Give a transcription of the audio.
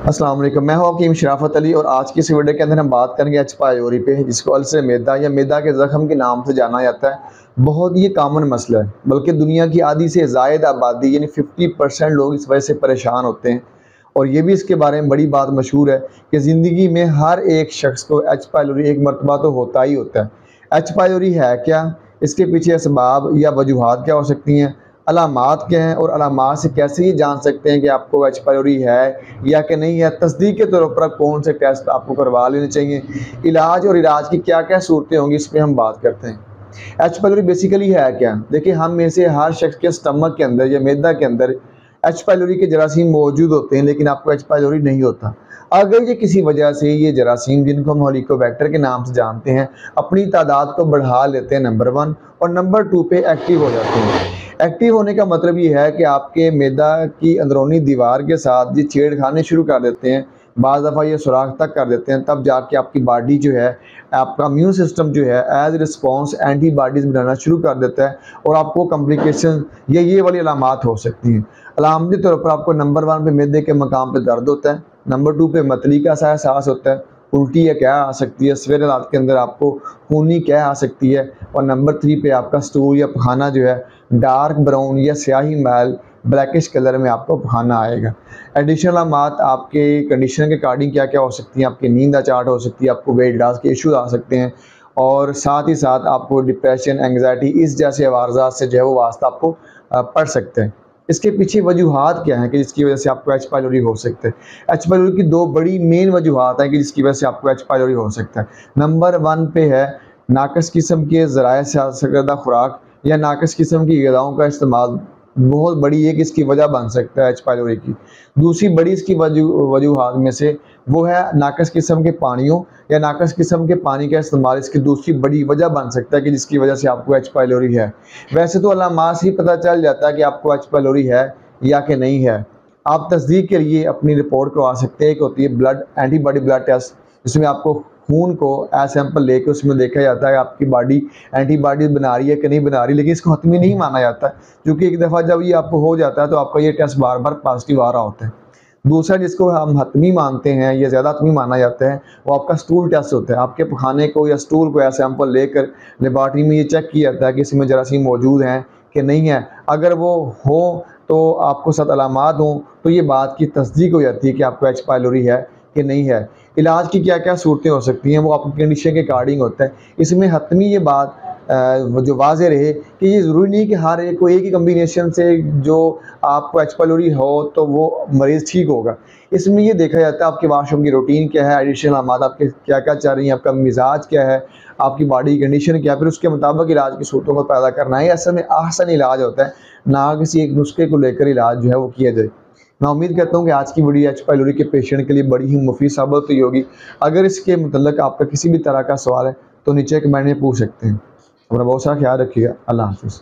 अस्सलाम वालेकुम, मैं हूं हकीम शराफत अली और आज की इस वीडियो के अंदर हम बात करेंगे एच पाइलोरी पे, जिसको अल्सर मैदा या मैदा के ज़ख्म के नाम से जाना जाता है। बहुत ये कॉमन मसला है, बल्कि दुनिया की आधी से ज़ायद आबादी यानी 50% लोग इस वजह से परेशान होते हैं। और ये भी इसके बारे में बड़ी बात मशहूर है कि ज़िंदगी में हर एक शख्स को एच पाइलोरी एक मरतबा तो होता ही होता है। एच पाइलोरी है क्या, इसके पीछे असबाब या वजूहात क्या हो सकती हैं, अलामात क्या हैं और अलामात से कैसे ये जान सकते हैं कि आपको एच पाइलोरी है या कि नहीं है। तस्दीक के तौर पर कौन से टेस्ट आपको करवा लेने चाहिए, इलाज और इलाज की क्या क्या सूरतें होंगी, इस पर हम बात करते हैं। एच पाइलोरी बेसिकली है क्या? देखिए, हम में से हर शख्स के स्टमक के अंदर या मैदा के अंदर एच पाइलोरी के जरासीम मौजूद होते हैं, लेकिन आपको एच पाइलोरी नहीं होता। अगर ये किसी वजह से ये जरासीम, जिनको हम हेलिकोबैक्टर के नाम से जानते हैं, अपनी तादाद को बढ़ा लेते हैं नंबर 1, और नंबर 2 पे एक्टिव हो जाते हैं। एक्टिव होने का मतलब ये है कि आपके मैदा की अंदरूनी दीवार के साथ ये छेड़खानी शुरू कर देते हैं, बाज़ दफ़ा ये सुराख तक कर देते हैं, तब जाके आपकी बॉडी जो है, आपका इम्यून सिस्टम जो है एज रिस्पॉन्स एंटीबॉडीज़ बनाना शुरू कर देता है और आपको कॉम्प्लिकेशन ये वाली अलामात हो सकती हैं। अलामती तौर पर आपको नंबर 1 पे मैदे के मकाम पे दर्द होता है, नंबर 2 पे मतली का सा एहसास होता है, उल्टी या क्या आ सकती है, सवेरे रात के अंदर आपको खूनी क्या आ सकती है, और नंबर 3 पे आपका स्टूल या पखाना जो है डार्क ब्राउन या स्याही मैल ब्लैकिश कलर में आपको पखाना आएगा। एडिशनल अलामात आपके कंडीशन के अकॉर्डिंग क्या क्या हो सकती हैं, आपकी नींद अचाट हो सकती है, आपको वेट लॉस के इशूज़ आ सकते हैं, और साथ ही साथ आपको डिप्रेशन, एंग्जाइटी, इस जैसे अवारज़ात से जो है वो वास्ता आपको पड़ सकते हैं। इसके पीछे वजूहात क्या हैं कि जिसकी वजह से आपको एच पाइलोरी हो सकता है? एच पाइलोरी की 2 बड़ी मेन वजूहात हैं कि जिसकी वजह से आपको एच पाइलोरी हो सकता है। नंबर 1 पे है नाक़िस किस्म के ज़राए से हासिल करदा खुराक या नाक़िस किस्म की ग़िज़ाओं का इस्तेमाल बहुत बड़ी एक इसकी वजह बन सकता है एच पाइलोरी की। दूसरी बड़ी इसकी वजूहात में से वो है नाक़िस किस्म के पानियों या नाक़िस किस्म के पानी का इस्तेमाल, इसकी दूसरी बड़ी वजह बन सकता है कि जिसकी वजह से आपको एच पाइलोरी है। वैसे तो अलामात से ही पता चल जाता है कि आपको एच पाइलोरी है या कि नहीं है। आप तस्दीक के लिए अपनी रिपोर्ट करवा सकते हैं। एक होती है ब्लड एंटीबॉडी ब्लड टेस्ट, जिसमें आपको खून को सैंपल लेके उसमें देखा जाता है आपकी बॉडी एंटीबॉडीज बना रही है कि नहीं बना रही, लेकिन इसको हतमी नहीं माना जाता, क्योंकि एक दफ़ा जब ये आपको हो जाता है तो आपका ये टेस्ट बार बार पॉजिटिव आ रहा होता है। दूसरा जिसको हम हतमी मानते हैं या ज़्यादा हतमी माना जाता है, वो आपका स्टूल टेस्ट होता है। आपके पखाने को या स्टूल को सैंपल लेकर लेबॉर्ट्री में ये चेक किया जाता है कि इसमें जरासीम मौजूद हैं कि नहीं है। अगर वो हो तो आपको साथ अलामात हों तो ये बात की तस्दीक हो जाती है कि आपको एच पाइलोरी है कि नहीं है। इलाज की क्या क्या सूरतें हो सकती हैं, वो आपकी कंडीशन के अकॉर्डिंग होता है। इसमें हतमी ये बात जो वाज़ेह रहे कि ये ज़रूरी नहीं कि हर एक को एक ही कम्बिनेशन से जो आपको एच पाइलोरी हो तो वो मरीज़ ठीक होगा। इसमें ये देखा जाता है आपके वाशरूम की रूटीन क्या है, एडिशनल अलामात आपके क्या क्या चल रही हैं, आपका मिजाज क्या है, आपकी बॉडी की कंडीशन क्या है, फिर उसके मुताबिक इलाज की सूरतों को पैदा करना है। असल में आसान इलाज होता है, ना किसी एक नुस्खे को लेकर इलाज जो है वो किया जाए। मैं उम्मीद करता हूँ कि आज की वीडियो एच पाइलोरी के पेशेंट के लिए बड़ी ही मुफीद साबित हुई होगी। अगर इसके मुतल्लिक़ आपका किसी भी तरह का सवाल है तो नीचे कमेंट में पूछ सकते हैं। अपना बहुत सारा ख्याल रखिएगा। अल्लाह हाफ़िज़।